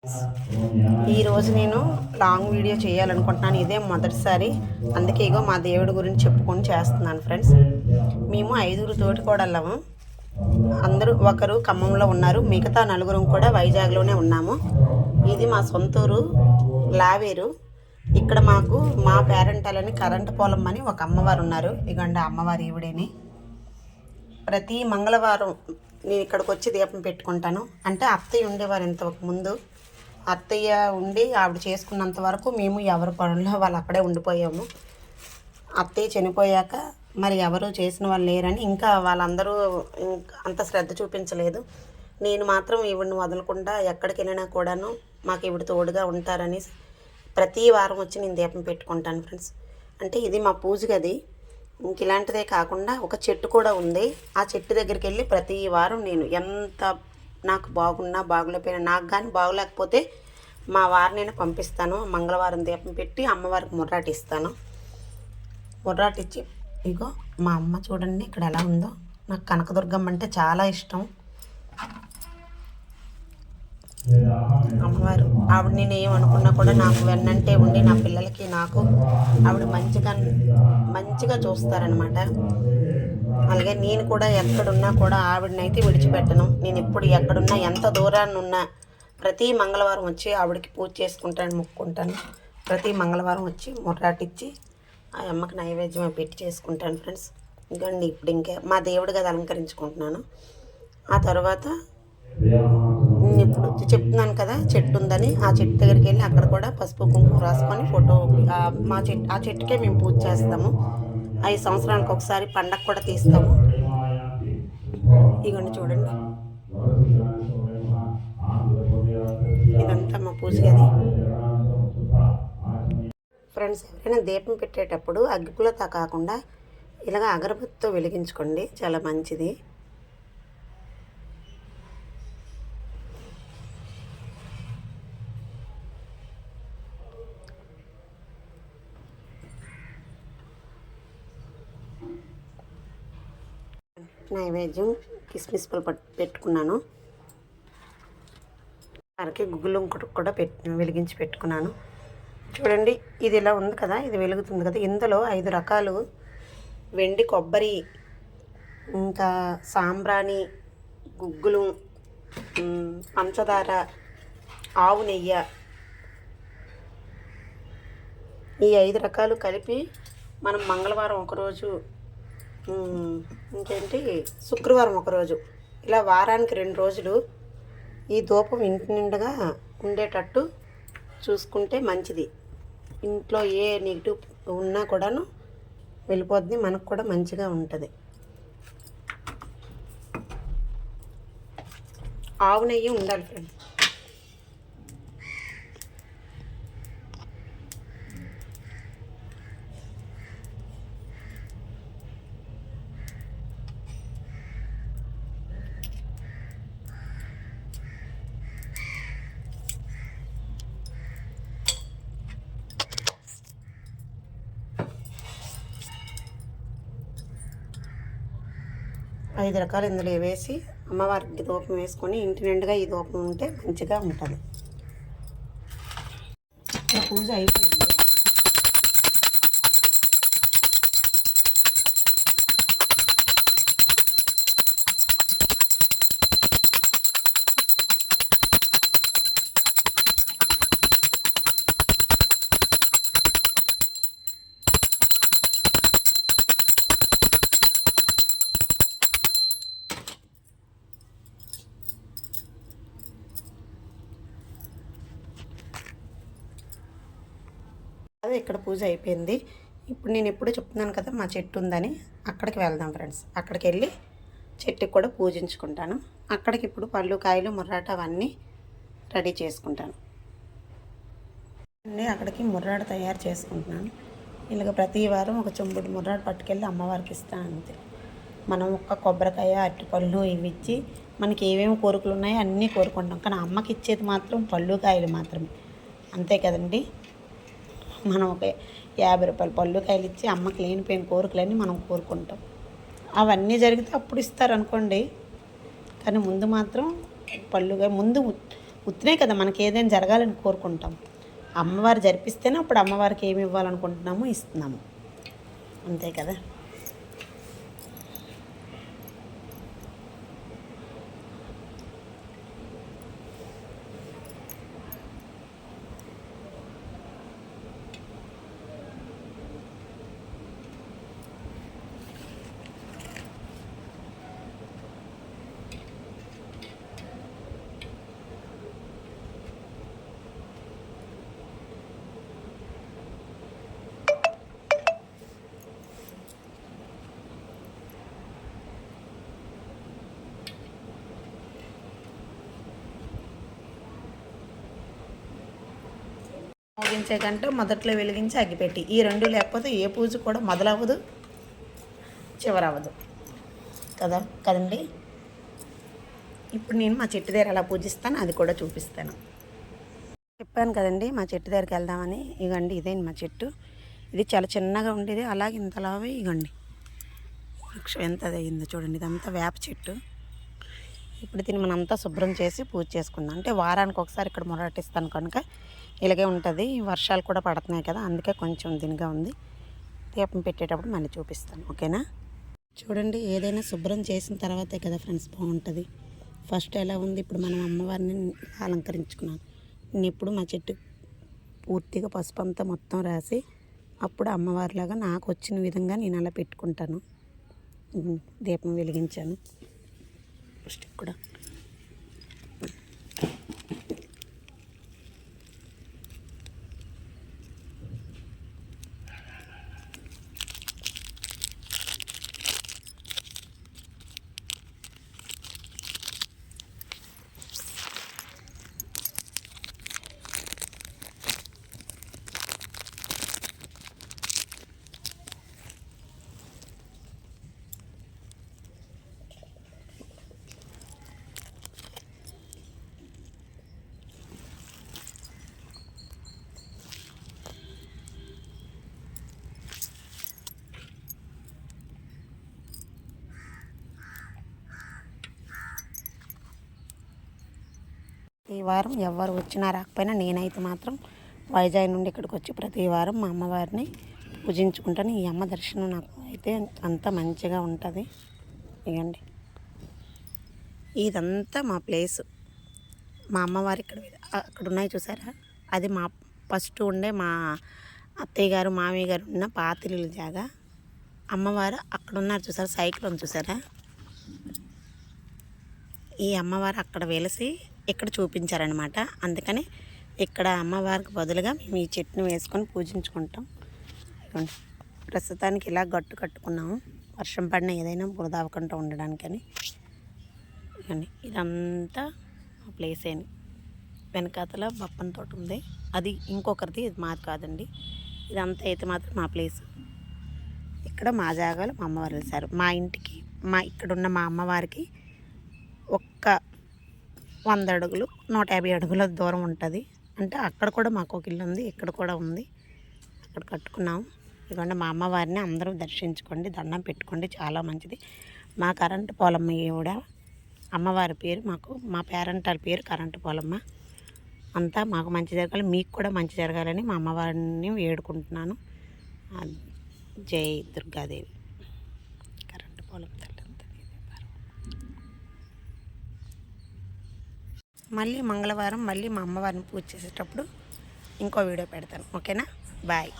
ఈరోజు నేను long video చేయాలనుకుంటున్నాను. ఇదే మొదటిసారి, అందుకే ఇగో మా దేవుడి గురించి చెప్పుకొని చేస్తున్నాను ఫ్రెండ్స్. మేము 5 తోటికోడళ్ళము. అందరూ ఒకరు ఖమ్మంలో ఉన్నారు, మిగతా 4 కూడా వైజాగ్లోనే ఉన్నాము. ఇది మా సొంతూరు లావేరు. ఇక్కడ మాకు మా పేరెంటాలని కరెంటు పొలం అని ఒక అమ్మవారు ఉన్నారు. ఇగండి అమ్మవారి ఈవిడేని. ప్రతి మంగళవారం నేను ఇక్కడికి వచ్చి దీపం పెట్టుకుంటాను. అంటే అత్తయ్య ఉండేవారు ఇంతకు ముందు. అత్తయ్య ఉండి ఆవిడ చేసుకున్నంత వరకు మేము ఎవరి పనుల్లో వాళ్ళు అక్కడే ఉండిపోయాము. అత్తయ్య చనిపోయాక మరి ఎవరు చేసిన వాళ్ళు లేరని ఇంకా వాళ్ళందరూ అంత శ్రద్ధ చూపించలేదు. నేను మాత్రం ఈవిడిని వదలకుండా ఎక్కడికి వెళ్ళినా కూడాను మాకు ఈవిడ తోడుగా ఉంటారని ప్రతి వారం వచ్చి నేను దీపం పెట్టుకుంటాను ఫ్రెండ్స్. అంటే ఇది మా పూజ గది. ఇంక ఇలాంటిదే కాకుండా ఒక చెట్టు కూడా ఉంది. ఆ చెట్టు దగ్గరికి వెళ్ళి ప్రతి వారం నేను ఎంత నాకు బాగున్నా బాగులేకపోయినా, నాకు కానీ బాగులేకపోతే మా వారినైనా పంపిస్తాను. మంగళవారం దీపం పెట్టి అమ్మవారికి ముర్రాటిస్తాను. ముర్రాటిచ్చి ఇగో మా అమ్మ చూడండి ఇక్కడ ఎలా ఉందో. నాకు కనకదుర్గమ్మ అంటే చాలా ఇష్టం. అమ్మవారు ఆవిడ నేను ఏమనుకున్నా కూడా నాకు వెన్నంటే ఉండి నా పిల్లలకి నాకు ఆవిడ మంచిగా చూస్తారనమాట. అలాగే నేను కూడా ఎక్కడున్నా కూడా ఆవిడనైతే విడిచిపెట్టను. నేను ఎప్పుడు ఎక్కడున్నా ఎంత దూరాన్ని ఉన్నా ప్రతి మంగళవారం వచ్చి ఆవిడకి పూజ చేసుకుంటాను, మొక్కుంటాను. ప్రతి మంగళవారం వచ్చి ముర్రాటిచ్చి ఆ అమ్మకి నైవేద్యం పెట్టి చేసుకుంటాను ఫ్రెండ్స్. ఇంకండి ఇప్పుడు ఇంకా మా దేవుడి గది అలంకరించుకుంటున్నాను. ఆ తర్వాత ఇప్పుడు చెప్తున్నాను కదా చెట్టు ఉందని, ఆ చెట్టు దగ్గరికి వెళ్ళి అక్కడ కూడా పసుపు కుంకుమ రాసుకొని ఫోటో ఆ చెట్టుకే మేము పూజ చేస్తాము. 5 సంవత్సరాలకు ఒకసారి పండగ కూడా తీస్తాము. ఇగోండి చూడండి, ఇదంతా మా పూజ గది ఫ్రెండ్స్. ఎవరైనా దీపం పెట్టేటప్పుడు అగ్గిపుల్లతో కాకుండా ఇలాగ అగరబత్తితో వెలిగించుకోండి, చాలా మంచిది. నైవేద్యం కిస్మిస్ పళ్ళు పెట్టుకున్నాను. అరకే గుగ్గులు కూడా వెలిగించి పెట్టుకున్నాను. చూడండి ఇది ఇలా ఉంది కదా, ఇది వెలుగుతుంది కదా. ఇందులో 5 రకాలు వెండి కొబ్బరి, ఇంకా సాంబ్రాణి, గుగ్గులు, పంచదార, ఆవు నెయ్యి, ఈ 5 రకాలు కలిపి మనం మంగళవారం ఒకరోజు, ఇంకేంటి శుక్రవారం ఒకరోజు, ఇలా వారానికి 2 రోజులు ఈ ధూపం ఇంటి నిండుగా ఉండేటట్టు చూసుకుంటే మంచిది. ఇంట్లో ఏ నెగిటివ్ ఉన్నా కూడాను వెళ్ళిపోద్ది, మనకు కూడా మంచిగా ఉంటుంది. ఆవు నెయ్యి ఉండాలి ఫ్రెండ్స్. ఐదు రకాలు ఇందులో వేసి అమ్మవారికి ధూపం వేసుకొని ఇంటి నిండుగా ఈ ధూపం ఉంటే మంచిగా ఉంటుంది. పూజ అయిపోయింది. అదే ఇక్కడ పూజ అయిపోయింది. ఇప్పుడు నేను ఎప్పుడూ చెప్తున్నాను కదా మా చెట్టు ఉందని, అక్కడికి వెళ్దాం ఫ్రెండ్స్. అక్కడికి వెళ్ళి చెట్టుకి కూడా పూజించుకుంటాను. అక్కడికి ఇప్పుడు పళ్ళు, కాయలు, ముర్రాట అవన్నీ రెడీ చేసుకుంటాను. అక్కడికి ముర్రాట తయారు చేసుకుంటున్నాను. ఇలాగ ప్రతి వారం ఒక చెంబుడు ముర్రాట పట్టుకెళ్ళి అమ్మవారికి ఇస్తాను అంతే. మనం ఒక్క కొబ్బరికాయ, అరటిపళ్ళు ఇవి ఇచ్చి మనకి ఏమేమి కోరికలు ఉన్నాయో అన్నీ కోరుకుంటాం. కానీ అమ్మకి ఇచ్చేది మాత్రం పళ్ళు, కాయలు మాత్రమే, అంతే కదండి. మనం ఒక 50 రూపాయల పళ్ళు, కాయలు ఇచ్చి అమ్మకి లేనిపోయిన కోరికలన్నీ మనం కోరుకుంటాం. అవన్నీ జరిగితే అప్పుడు ఇస్తారనుకోండి. కానీ ముందు మాత్రం ముందు ఉత్తినే కదా మనకి ఏదైనా జరగాలని కోరుకుంటాం. అమ్మవారు జరిపిస్తేనే అప్పుడు అమ్మవారికి ఏమి ఇవ్వాలనుకుంటున్నామో ఇస్తున్నాము, అంతే కదా. మోగించే గంట మొదట్లో వెలిగించి అగ్గిపెట్టి, ఈ రెండు లేకపోతే ఏ పూజ కూడా మొదలవ్వదు, చివరవ్వదు కదా కదండి. ఇప్పుడు నేను మా చెట్టు దగ్గర ఎలా పూజిస్తాను అది కూడా చూపిస్తాను. చెప్పాను కదండి మా చెట్టు దగ్గరికి వెళ్దామని. ఇగండి ఇదేంటి మా చెట్టు. ఇది చాలా చిన్నగా ఉండేది, అలాగే ఇంతలాగే ఇగండి వృక్షం ఎంత అయిందో చూడండి. ఇదంతా వేప చెట్టు. ఇప్పుడు దీన్ని మనంతా శుభ్రం చేసి పూజ చేసుకుందాం. అంటే వారానికి ఒకసారి ఇక్కడ మొరటిస్తాను కనుక ఇలాగే ఉంటుంది. వర్షాలు కూడా పడుతున్నాయి కదా, అందుకే కొంచెం దీనిగా ఉంది. దీపం పెట్టేటప్పుడు మళ్ళీ చూపిస్తాను, ఓకేనా. చూడండి, ఏదైనా శుభ్రం చేసిన తర్వాతే కదా ఫ్రెండ్స్ బాగుంటుంది. ఫస్ట్ ఎలా ఉంది, ఇప్పుడు మనం అమ్మవారిని అలంకరించుకున్నాను. నేను ఇప్పుడు మా చెట్టు పూర్తిగా పసుపు అంతా మొత్తం రాసి అప్పుడు అమ్మవారిలాగా నాకు వచ్చిన విధంగా నేను అలా పెట్టుకుంటాను. దీపం వెలిగించాను స్టిక్ కూడా. ఈ వారం ఎవరు వచ్చినా రాకపోయినా నేనైతే మాత్రం వైజాగ్ నుండి ఇక్కడికి వచ్చి ప్రతి వారం మా అమ్మవారిని పూజించుకుంటాను. ఈ అమ్మ దర్శనం నాకు అయితే అంత మంచిగా ఉంటుంది. ఇవ్వండి, ఇదంతా మా ప్లేసు. మా అమ్మవారి అక్కడ ఉన్నాయి చూసారా, అది మా ఫస్ట్ ఉండే మా అత్తయ్య గారు మామయ్య గారు ఉన్న పాతిల్లు జాగా. అమ్మవారు అక్కడ ఉన్నారు చూసారా, సైకిల్ ఉంది చూసారా, ఈ అమ్మవారు అక్కడ వెలిసి ఇక్కడ చూపించారనమాట. అందుకని ఇక్కడ అమ్మవారికి బదులుగా మేము ఈ చెట్టును వేసుకొని పూజించుకుంటాం. ప్రస్తుతానికి ఇలా గట్టు కట్టుకున్నాము, వర్షం పడిన ఏదైనా బురద అవ్వకుండా ఉండడానికని. ఇదంతా ప్లేస్ అయిన వెనకాతల బప్పన్ తోట ఉంది, అది ఇంకొకరిది, ఇది మాది కాదండి. ఇదంతా అయితే మాత్రం మా ప్లేస్. ఇక్కడ మా జాగాలో మా అమ్మవారు వెళ్తారు. మా ఇంటికి ఇక్కడున్న మా అమ్మవారికి ఒక్క 100 అడుగులు 150 అడుగుల దూరం ఉంటుంది. అంటే అక్కడ కూడా మాకు ఒక ఇల్లు ఉంది, ఇక్కడ కూడా ఉంది, అక్కడ కట్టుకున్నాము. ఇదిగోండి మా అమ్మవారిని అందరూ దర్శించుకోండి, దండం పెట్టుకోండి, చాలా మంచిది. మా కరెంటు పోలమ్మ కూడా అమ్మవారి పేరు, మా పేరెంటాల పేరు కరెంటు పోలమ్మ. అంతా మాకు మంచి జరగాలి, మీకు కూడా మంచి జరగాలని మా అమ్మవారిని వేడుకుంటున్నాను. జై దుర్గాదేవి. కరెంటు పోలమ్మ తల్లి. మళ్ళీ మంగళవారం మళ్ళీ మా అమ్మవారిని పూజ చేసేటప్పుడు ఇంకో వీడియో పెడతాను, ఓకేనా. బాయ్.